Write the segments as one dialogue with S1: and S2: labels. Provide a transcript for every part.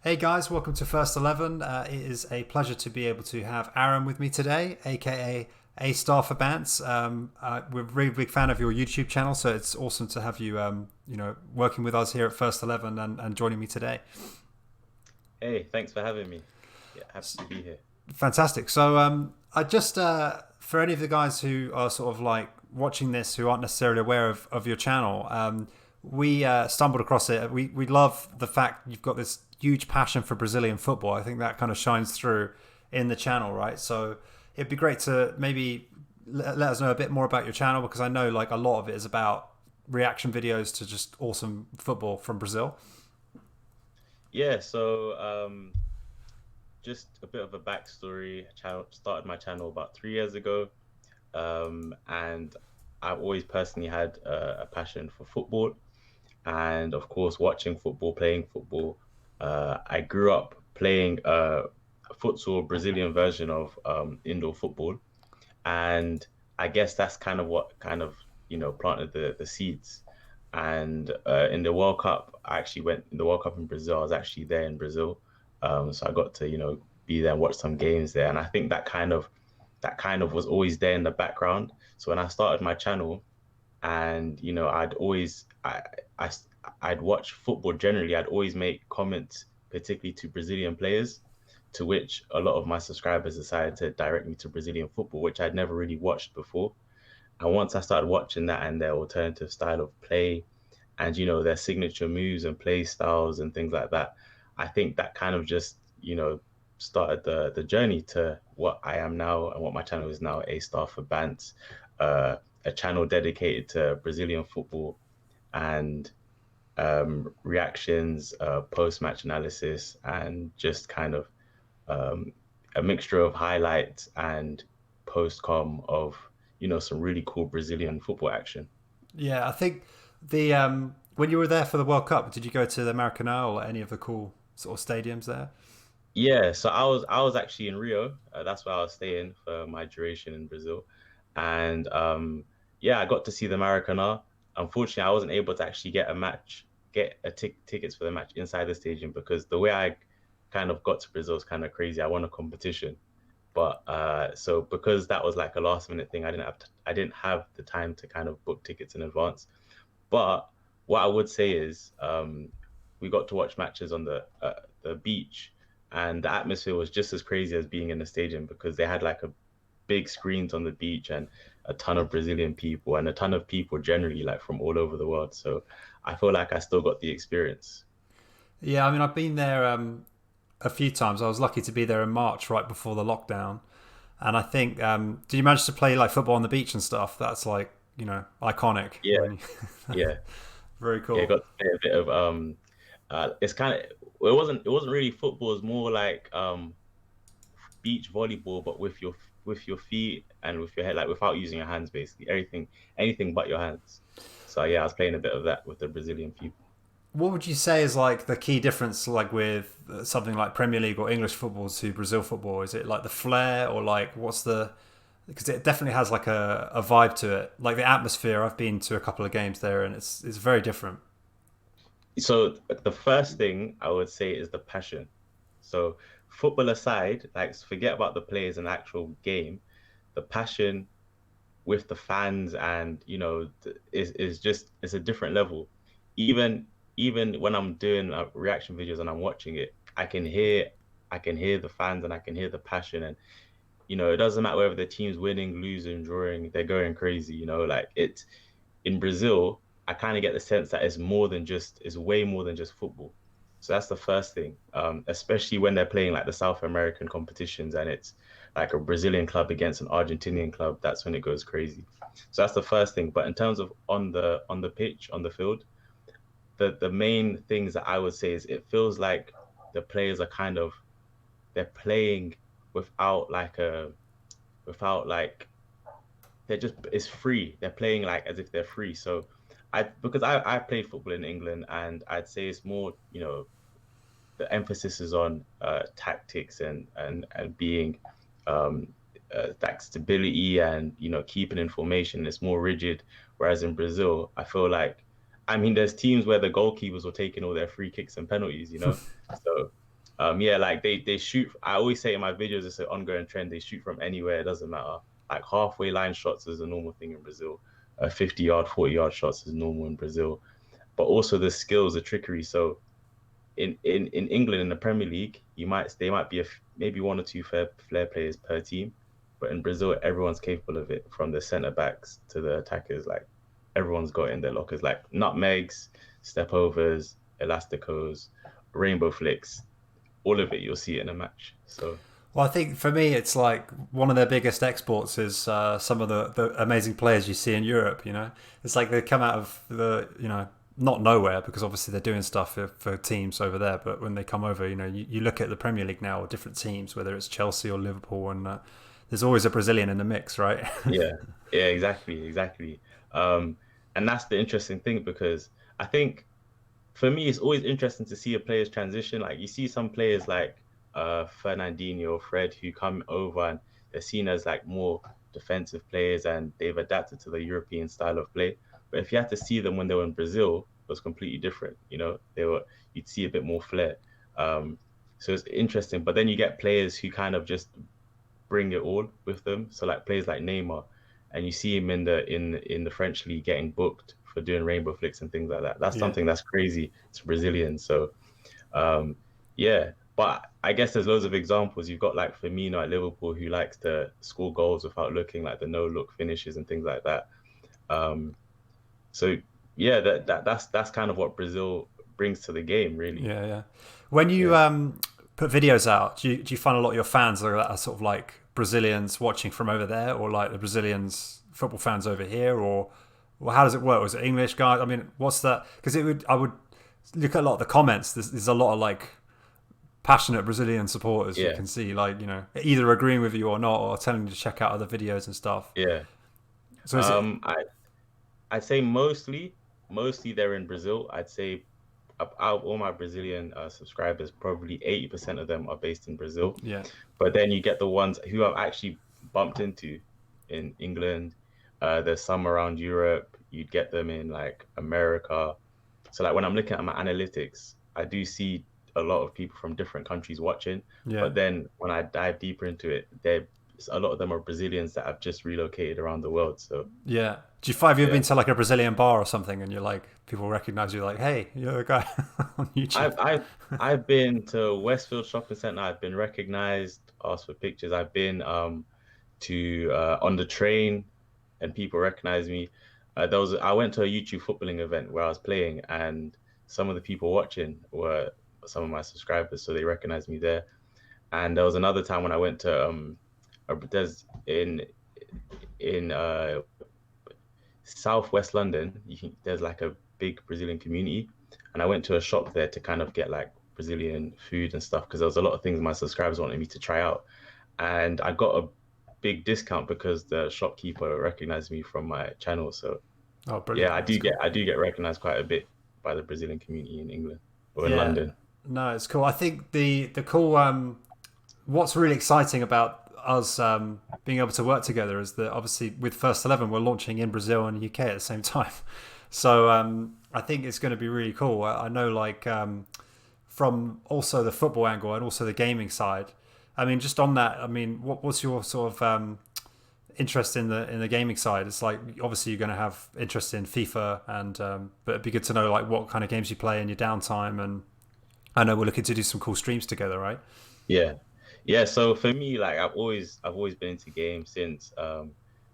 S1: Hey guys, welcome to First 11. It is a pleasure to be able to have Aram with me today, aka AStarForBants. We're a really big fan of your YouTube channel, so it's awesome to have you, working with us here at First 11 and joining me today.
S2: Hey, thanks for having me. Yeah, happy to be here.
S1: Fantastic. So I just, for any of the guys who are sort of like watching this who aren't necessarily aware of your channel, we stumbled across it. We love the fact you've got this huge passion for Brazilian football. I think that kind of shines through in the channel, right? So it'd be great to maybe let us know a bit more about your channel because I know like a lot of it is about reaction videos to just awesome football from Brazil.
S2: Yeah, just a bit of a backstory. Channel started my channel about 3 years ago, and I've always personally had a passion for football, and of course, watching football, playing football. I grew up playing a futsal Brazilian version of indoor football, and I guess that's kind of what kind of planted the seeds. And in the World Cup, I actually went in the World Cup in Brazil. I was actually there in Brazil, so I got to be there and watch some games there. And I think that kind of was always there in the background. So when I started my channel, and I I'd watch football generally. I'd always make comments, particularly to Brazilian players, to which a lot of my subscribers decided to direct me to Brazilian football, which I'd never really watched before. And once I started watching that and their alternative style of play and their signature moves and play styles and things like that, I think that kind of just, started the journey to what I am now and what my channel is now, A Star for Bants, a channel dedicated to Brazilian football and reactions, post-match analysis, and just kind of a mixture of highlights and post-com of some really cool Brazilian football action.
S1: Yeah, I think the when you were there for the World Cup, did you go to the Maracanã or any of the cool sort of stadiums there?
S2: Yeah, so I was actually in Rio. That's where I was staying for my duration in Brazil, and yeah, I got to see the Maracanã. Unfortunately, I wasn't able to actually get a tickets for the match inside the stadium because the way I kind of got to Brazil is kind of crazy. I won a competition, but so because that was like a last minute thing, I didn't have the time to kind of book tickets in advance. But what I would say is, we got to watch matches on the beach, and the atmosphere was just as crazy as being in the stadium because they had like a big screens on the beach and a ton of Brazilian people and a ton of people generally like from all over the world. So I feel like I still got the experience.
S1: Yeah, I mean, I've been there a few times. I was lucky to be there in March, right before the lockdown, and I think did you manage to play like football on the beach and stuff? That's like iconic.
S2: Yeah,
S1: When you...
S2: yeah,
S1: Very
S2: yeah.
S1: cool.
S2: Got to play a bit of it's kind of it wasn't really football. It was more like beach volleyball, but with your feet and with your head, like without using your hands, basically anything but your hands. So yeah, I was playing a bit of that with the Brazilian people.
S1: What would you say is like the key difference, like with something like Premier League or English football to Brazil football? Is it like the flair, or like what's the? Because it definitely has like a vibe to it, like the atmosphere. I've been to a couple of games there, and it's very different.
S2: So the first thing I would say is the passion. So football aside, like forget about the players and the actual game, the passion with the fans and is just it's a different level. Even even when I'm doing reaction videos and I'm watching it, I can hear the fans and I can hear the passion, and it doesn't matter whether the team's winning, losing, drawing, they're going crazy. Like it's in Brazil, I kind of get the sense that it's way more than just football. So that's the first thing, especially when they're playing like the South American competitions and it's like a Brazilian club against an Argentinian club. That's when it goes crazy. So that's the first thing. But in terms of on the pitch, on the field, the main things that I would say is it feels like the players are kind of they're playing without like a without like they're just it's free. They're playing like as if they're free. So I played football in England and I'd say it's more, the emphasis is on tactics and being um like stability and keeping information. It's more rigid. Whereas in Brazil, I feel like there's teams where the goalkeepers were taking all their free kicks and penalties. So Yeah, like they shoot. I always say in my videos, it's an ongoing trend. They shoot from anywhere. It doesn't matter. Like halfway line shots is a normal thing in Brazil. 50 yard, 40 yard shots is normal in Brazil. But also the skills, the trickery. So in England in the Premier League, they might be maybe one or two flair players per team, but in Brazil, everyone's capable of it, from the centre backs to the attackers. Like everyone's got it in their lockers, like nutmegs, step overs, elasticos, rainbow flicks, all of it you'll see it in a match. So
S1: Well, I think for me, it's like one of their biggest exports is some of the amazing players you see in Europe. You know, it's like they come out of not nowhere, because obviously they're doing stuff for teams over there. But when they come over, you look at the Premier League now, or different teams, whether it's Chelsea or Liverpool, and there's always a Brazilian in the mix, right?
S2: yeah, yeah, exactly, exactly. Um, and that's the interesting thing, because I think for me, it's always interesting to see a player's transition. Like you see some players like Fernandinho or Fred who come over and they're seen as like more defensive players and they've adapted to the European style of play. But if you had to see them when they were in Brazil, it was completely different. You'd see a bit more flair. Um, so it's interesting. But then you get players who kind of just bring it all with them. So like players like Neymar, and you see him in the French league getting booked for doing rainbow flicks and things like that. That's
S1: Yeah.
S2: something that's crazy. It's Brazilian. So um, yeah. But I guess there's loads of examples. You've got like Firmino at Liverpool who likes to score goals without looking, like the no look finishes and things like that. Um, so yeah, that's kind of what Brazil brings to the game, really.
S1: Yeah, yeah. When you
S2: Yeah.
S1: put videos out, do you find a lot of your fans are sort of like Brazilians watching from over there, or like the Brazilians football fans over here, or well, how does it work? Was it English guys? I mean, what's that? Because I would look at a lot of the comments. There's a lot of like passionate Brazilian supporters you
S2: Yeah.
S1: can see, like either agreeing with you or not, or telling you to check out other videos and stuff.
S2: Yeah.
S1: So is it?
S2: Um, I I'd say mostly they're in Brazil. I'd say out of all my Brazilian subscribers, probably 80% of them are based in Brazil.
S1: Yeah,
S2: But then you get the ones who I've actually bumped into in England. There's some around Europe. You'd get them in like America. So like when I'm looking at my analytics, I do see a lot of people from different countries watching.
S1: yeah,
S2: But then when I dive deeper into it, a lot of them are Brazilians that have just relocated around the world. So
S1: yeah. Do you find have you ever
S2: yeah.
S1: been to like a Brazilian bar or something, and you're like people recognize you, like, hey, you're the guy on YouTube?
S2: I've been to Westfield Shopping Center. I've been recognized, asked for pictures. I've been to on the train, and people recognize me. I went to a YouTube footballing event where I was playing, and some of the people watching were some of my subscribers, so they recognized me there. And there was another time when I went to there's in Southwest London. There's like a big Brazilian community, and I went to a shop there to kind of get like Brazilian food and stuff because there was a lot of things my subscribers wanted me to try out, and I got a big discount because the shopkeeper recognized me from my channel. So
S1: Oh,
S2: yeah,
S1: brilliant! That's cool.
S2: I do get recognized quite a bit by the Brazilian community in England or in
S1: Yeah,
S2: London.
S1: no, it's cool. I think the cool what's really exciting about us being able to work together is that obviously with First 11 we're launching in Brazil and UK at the same time. So I think it's going to be really cool. I know like from also the football angle and also the gaming side. I mean, just on that, I mean, what's your sort of interest in the gaming side? It's like obviously you're going to have interest in FIFA, and but it'd be good to know like what kind of games you play in your downtime. And I know we're looking to do some cool streams together, right?
S2: Yeah. Yeah, so for me, like I've always been into games since a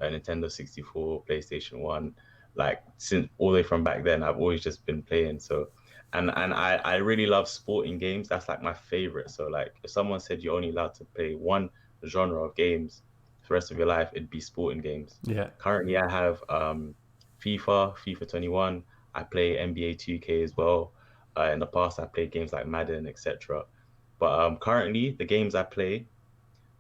S2: Nintendo 64, PlayStation 1, like since all the way from back then, I've always just been playing. So and I really love sporting games. That's like my favorite. So like if someone said you're only allowed to play one genre of games for the rest of your life, it'd be sporting games.
S1: Yeah.
S2: Currently I have FIFA 21. I play NBA 2K as well. In the past I played games like Madden, etc. But currently, the games I play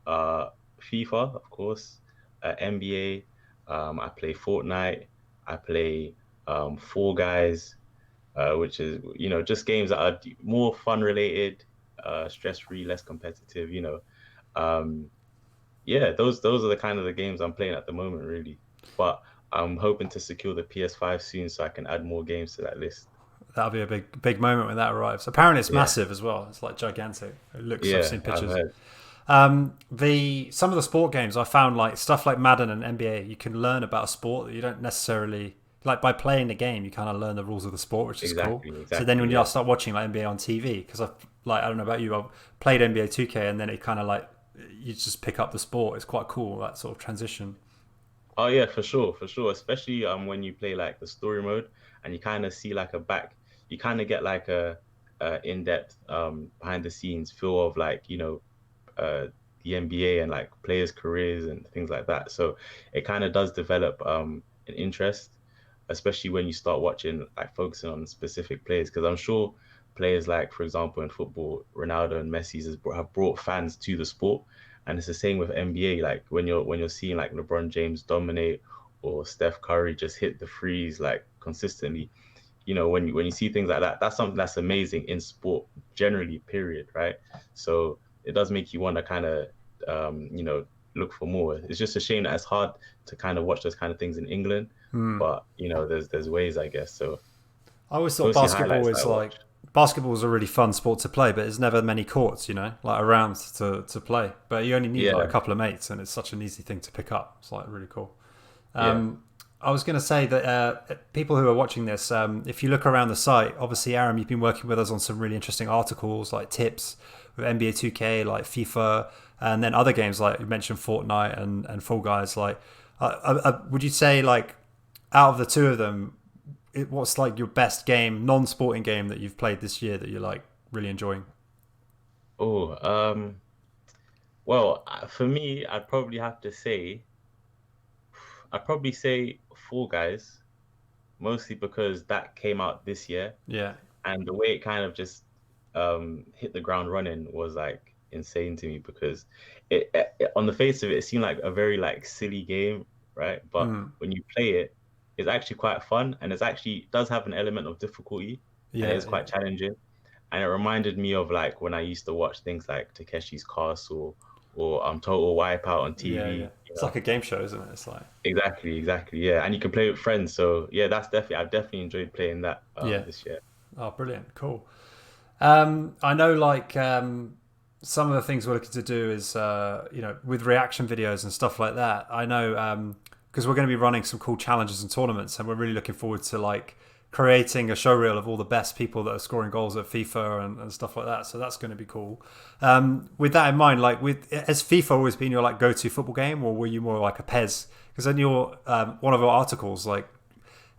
S2: are FIFA, of course, NBA. I play Fortnite. I play Fall Guys, which is just games that are more fun related, stress free, less competitive. Um, yeah, those are the kind of the games I'm playing at the moment, really. But I'm hoping to secure the PS5 soon so I can add more games to that list.
S1: that'll be a big moment when that arrives. Apparently, it's
S2: Yeah,
S1: massive as well. It's like gigantic. It looks. I've
S2: yeah,
S1: seen
S2: I've
S1: pictures.
S2: heard.
S1: The some of the sport games I found like stuff like Madden and NBA, you can learn about a sport that you don't necessarily like by playing the game. You kind of learn the rules of the sport, which is cool.
S2: Exactly,
S1: So then
S2: exactly.
S1: when you
S2: Yeah.
S1: start watching like NBA on TV, because I don't know about you, I've played NBA 2K and then it kind of like you just pick up the sport. It's quite cool that sort of transition.
S2: Oh yeah, for sure, for sure. Especially when you play like the story mode and you kind of see like a back, you kind of get like a in-depth behind the scenes feel of like uh the NBA and like players' careers and things like that. So it kind of does develop an interest, especially when you start watching like focusing on specific players. Because I'm sure players like, for example, in football, Ronaldo and Messi have brought fans to the sport, and it's the same with NBA. Like when you're seeing like LeBron James dominate or Steph Curry just hit the threes like consistently. When you see things like that, that's something that's amazing in sport generally. Period. Right. So it does make you want to kind of look for more. It's just a shame that it's hard to kind of watch those kind of things in England, but there's ways, I guess. So
S1: I always thought
S2: mostly
S1: basketball
S2: highlights that
S1: is
S2: I watch.
S1: like basketball is a really fun sport to play, but there's never many courts, like around to play. But you only need like a
S2: Yeah,
S1: couple of mates, and it's such an easy thing to pick up. It's like really cool.
S2: yeah,
S1: I was going to say that people who are watching this, if you look around the site, obviously, Aram, you've been working with us on some really interesting articles, like tips with NBA 2K, like FIFA, and then other games like you mentioned Fortnite and Fall Guys. Like, would you say like out of the two of them, what's like your best game, non-sporting game that you've played this year that you're like really enjoying?
S2: Oh, well, for me, I'd probably say Fall Guys, mostly because that came out this year,
S1: Yeah,
S2: and the way it kind of just hit the ground running was like insane to me because on the face of it, it seemed like a very like silly game, right? But when you play it, it's actually quite fun, and it's actually does have an element of difficulty, and it
S1: yeah,
S2: is
S1: yeah,
S2: quite challenging. And it reminded me of like when I used to watch things like Takeshi's Castle or Total Wipeout on
S1: yeah, yeah.
S2: TV.
S1: It's like a game show, isn't it? It's like
S2: Exactly, exactly, yeah. And you can play with friends, so yeah, I've definitely enjoyed playing that
S1: yeah.
S2: this year.
S1: Oh, brilliant, cool. I know, like some of the things we're looking to do is, with reaction videos and stuff like that. I know because we're going to be running some cool challenges and tournaments, and we're really looking forward to like creating a showreel of all the best people that are scoring goals at FIFA and stuff like that. So that's going to be cool. With that in mind, like has FIFA always been your like go-to football game, or were you more like a PES? Because in your one of our articles, like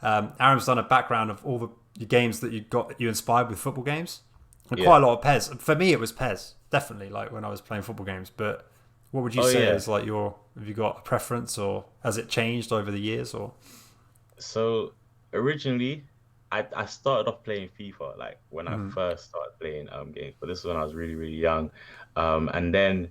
S1: Aaron's done a background of all the games that you inspired with football games. And
S2: Yeah.
S1: quite a lot of PES. For me, it was PES, definitely. Like when I was playing football games. But what would you
S2: Oh
S1: say
S2: yeah.
S1: is like have you got a preference, or has it changed over the years? Or
S2: So originally, I started off playing FIFA like when I first started playing games, but this is when I was really really young, and then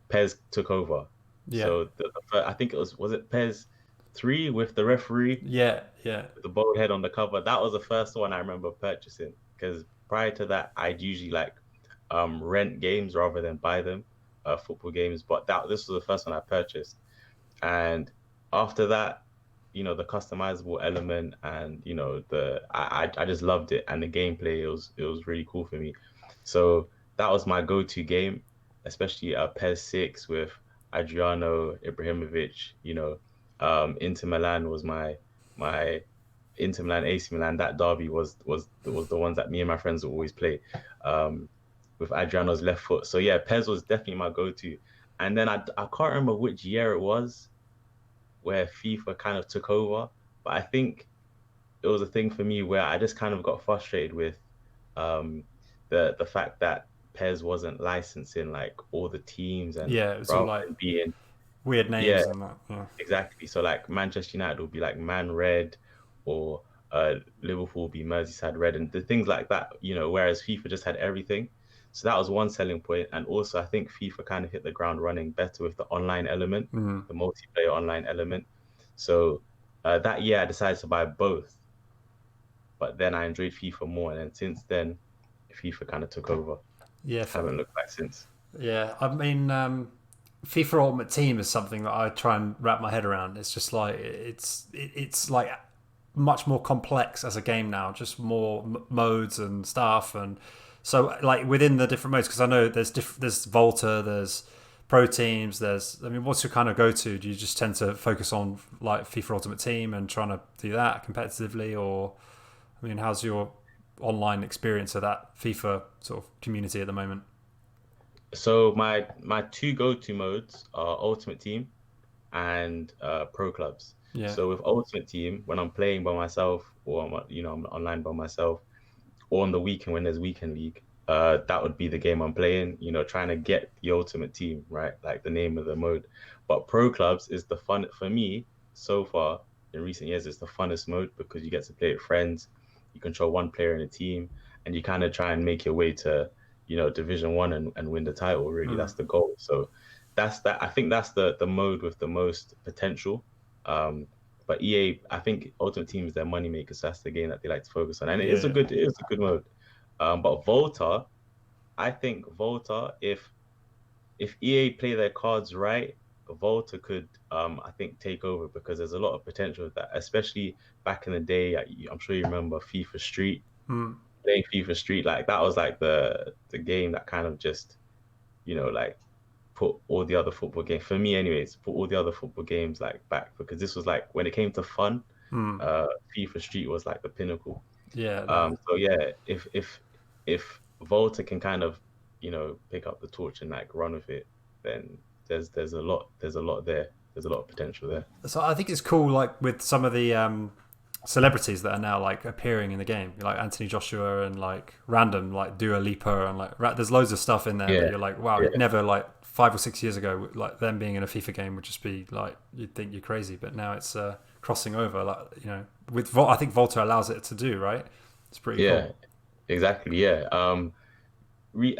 S2: PES took over.
S1: yeah,
S2: So I think was it PES 3 with the referee
S1: yeah, yeah,
S2: with the bald head on the cover. That was the first one I remember purchasing because prior to that, I'd usually like rent games rather than buy them, football games. But this was the first one I purchased, and after that, the customizable element and I just loved it, and the gameplay it was really cool for me. So that was my go-to game, especially PES 6 with Adriano Ibrahimovic. Inter Milan was my Inter Milan, AC Milan. That derby was the ones that me and my friends would always play, um, with Adriano's left foot. So yeah, PES was definitely my go-to. And then I can't remember which year it was where FIFA kind of took over, but I think it was a thing for me where I just kind of got frustrated with um, the fact that PES wasn't licensing like all the teams, and
S1: yeah. It's all
S2: rather
S1: like
S2: than being
S1: weird
S2: yeah,
S1: names and that. Yeah,
S2: exactly. So like Manchester United will be like Man Red, or Liverpool will be Merseyside Red, and the things like that. Whereas FIFA just had everything. So that was one selling point, and also I think FIFA kind of hit the ground running better with the online element, the multiplayer online element. So that year I decided to buy both, but then I enjoyed FIFA more, and then since then, FIFA kind of took over.
S1: yeah,
S2: Haven't looked back since.
S1: yeah. I mean, FIFA Ultimate Team is something that I try and wrap my head around. It's just like it's like much more complex as a game now, just more modes and stuff. And so like within the different modes, because I know there's Volta, there's pro teams, I mean, what's your kind of go-to? Do you just tend to focus on like FIFA Ultimate Team and trying to do that competitively, or I mean, how's your online experience of that FIFA sort of community at the moment?
S2: So my two go-to modes are Ultimate Team and pro clubs.
S1: Yeah.
S2: So with Ultimate Team, when I'm playing by myself or I'm online by myself, or on the weekend when there's weekend league, that would be the game I'm playing. Trying to get the Ultimate Team, right? Like the name of the mode. But pro clubs is the fun for me so far in recent years. It's the funnest mode because you get to play with friends. You control one player in a team, and you kind of try and make your way to Division One and win the title. Really, that's the goal. So that's that. I think that's the mode with the most potential. But EA, I think Ultimate Team is their money maker. So that's the game that they like to focus on, and it is a good mode. But Volta, I think Volta, if EA play their cards right, Volta could I think take over because there's a lot of potential with that, especially back in the day. I'm sure you remember FIFA Street. Playing FIFA Street, like that was like the game that kind of just like put all the other football games, for me anyways, put all the other football games like back, because this was like when it came to fun, FIFA Street was like the pinnacle.
S1: Yeah.
S2: So yeah, if Volta can kind of pick up the torch and like run with it, then there's a lot there. There's a lot of potential there.
S1: So I think it's cool, like with some of the celebrities that are now like appearing in the game, like Anthony Joshua and like random like Dua Lipa, and like there's loads of stuff in there that you're like, wow, never like 5 or 6 years ago, like them being in a FIFA game would just be like, you'd think you're crazy, but now it's crossing over, like with I think Volta allows it to do, right? It's pretty cool.
S2: Exactly. Yeah.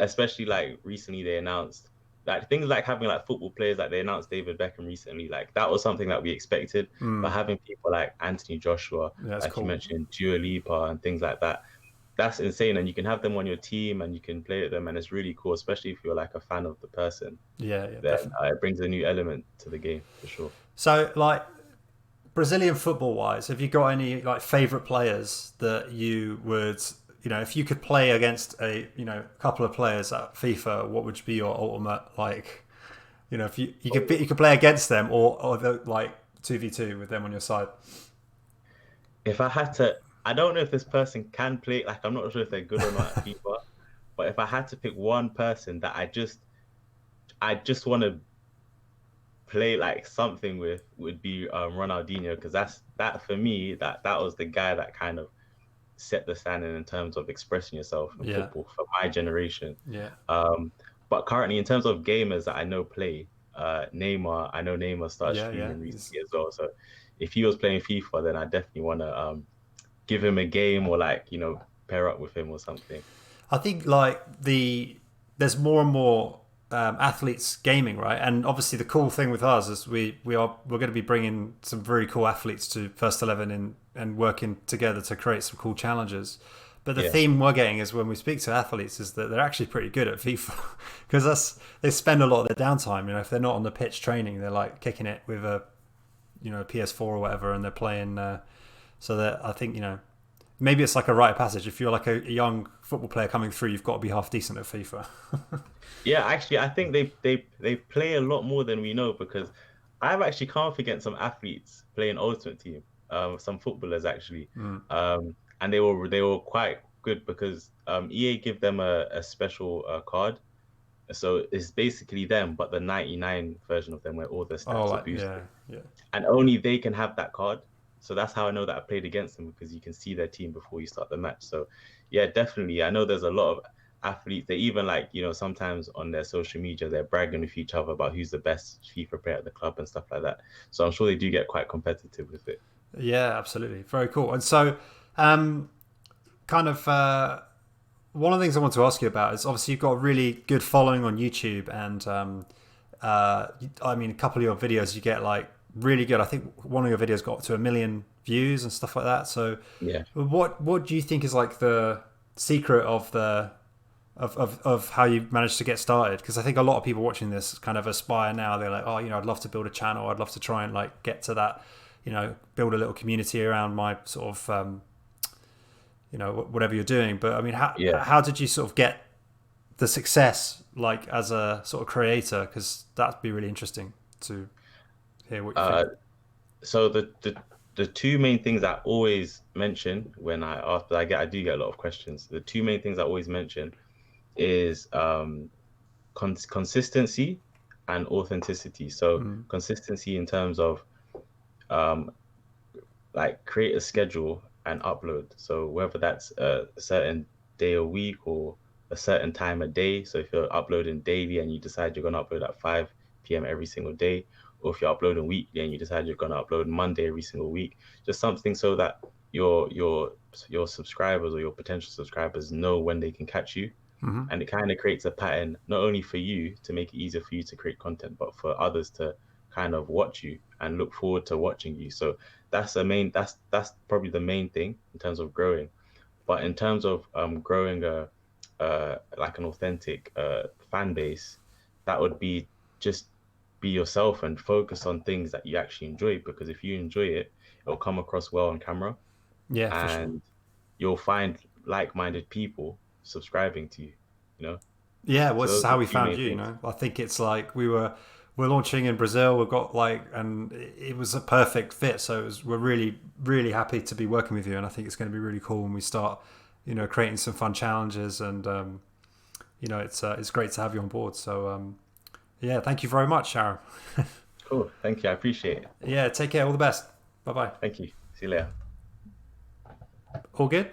S2: Especially like recently they announced like things like having like football players, like they announced David Beckham recently, like that was something that we expected. But having people like Anthony Joshua, like
S1: cool.
S2: you mentioned, Dua Lipa and things like that, that's insane. And you can have them on your team and you can play with them, and it's really cool, especially if you're like a fan of the person. Then it brings a new element to the game for sure.
S1: So like Brazilian football wise, have you got any like favorite players that you would, if you could play against a couple of players at FIFA, what would be your ultimate, like, if you could play against them, or like 2v2 with them on your side?
S2: If I had to, I don't know if this person can play, like I'm not sure if they're good or not at FIFA, but if I had to pick one person that I just want to play like something with, would be Ronaldinho, because that for me, that was the guy that kind of set the standard in terms of expressing yourself in football for my generation. But currently, in terms of gamers that I know play, Neymar, I know Neymar started streaming recently as well. So if he was playing FIFA, then I definitely want to give him a game, or like pair up with him or something.
S1: I think like there's more and more athletes gaming, right? And obviously the cool thing with us is we're going to be bringing some very cool athletes to First 11 and working together to create some cool challenges. But the theme we're getting is when we speak to athletes is that they're actually pretty good at FIFA, because they spend a lot of their downtime. If they're not on the pitch training, they're like kicking it with a PS4 or whatever, and they're playing. So that I think maybe it's like a rite of passage. If you're like a young football player coming through, you've got to be half decent at FIFA.
S2: Yeah, actually, I think they play a lot more than we know, because I've actually come up against some athletes playing Ultimate Team, some footballers actually, and they were quite good, because EA give them a special card, so it's basically them, but the 99 version of them where all the stats are boosted, and only they can have that card. So that's how I know that I played against them, because you can see their team before you start the match. So yeah, definitely. I know there's a lot of athletes. They even like, sometimes on their social media, they're bragging with each other about who's the best FIFA player at the club and stuff like that. So I'm sure they do get quite competitive with it.
S1: Yeah, absolutely. Very cool. And so kind of one of the things I want to ask you about is, obviously you've got a really good following on YouTube, and I mean, a couple of your videos you get like really good. I think one of your videos got to 1 million views and stuff like that. So
S2: yeah,
S1: what do you think is like the secret of how you managed to get started? Because I think a lot of people watching this kind of aspire now. They're like, oh, I'd love to build a channel. I'd love to try and like get to that build a little community around my sort of whatever you're doing. But I mean,
S2: Yeah.
S1: how did you sort of get the success like as a sort of creator? Because that'd be really interesting to hear what you think.
S2: Uh, so the two main things I always mention when I ask, but I do get a lot of questions. The two main things I always mention is consistency and authenticity. So
S1: Mm.
S2: consistency in terms of um, like create a schedule and upload. So whether that's a certain day a week or a certain time a day. So if you're uploading daily and you decide you're gonna upload at 5 p.m. every single day, or if you're uploading weekly and you decide you're gonna upload Monday every single week, just something so that your subscribers or your potential subscribers know when they can catch you.
S1: Hmm.
S2: And it kind of creates a pattern not only for you to make it easier for you to create content, but for others to kind of watch you and look forward to watching you. So that's probably the main thing in terms of growing. But in terms of growing a like an authentic fan base, that would be just be yourself and focus on things that you actually enjoy, because if you enjoy it, it'll come across well on camera,
S1: Yeah, for sure.
S2: and you'll find like-minded people subscribing to you, you know?
S1: Yeah, well,
S2: So
S1: it's
S2: those are
S1: how
S2: the
S1: we
S2: two
S1: found
S2: main
S1: you.
S2: things.
S1: I think it's like we're launching in Brazil. We've got like, and it was a perfect fit. So we're really really happy to be working with you, and I think it's going to be really cool when we start, creating some fun challenges, and it's great to have you on board. So yeah, thank you very much, Sharon.
S2: Cool. Thank you. I appreciate it.
S1: Yeah, take care. All the best. Bye bye.
S2: Thank you. See you later.
S1: All good.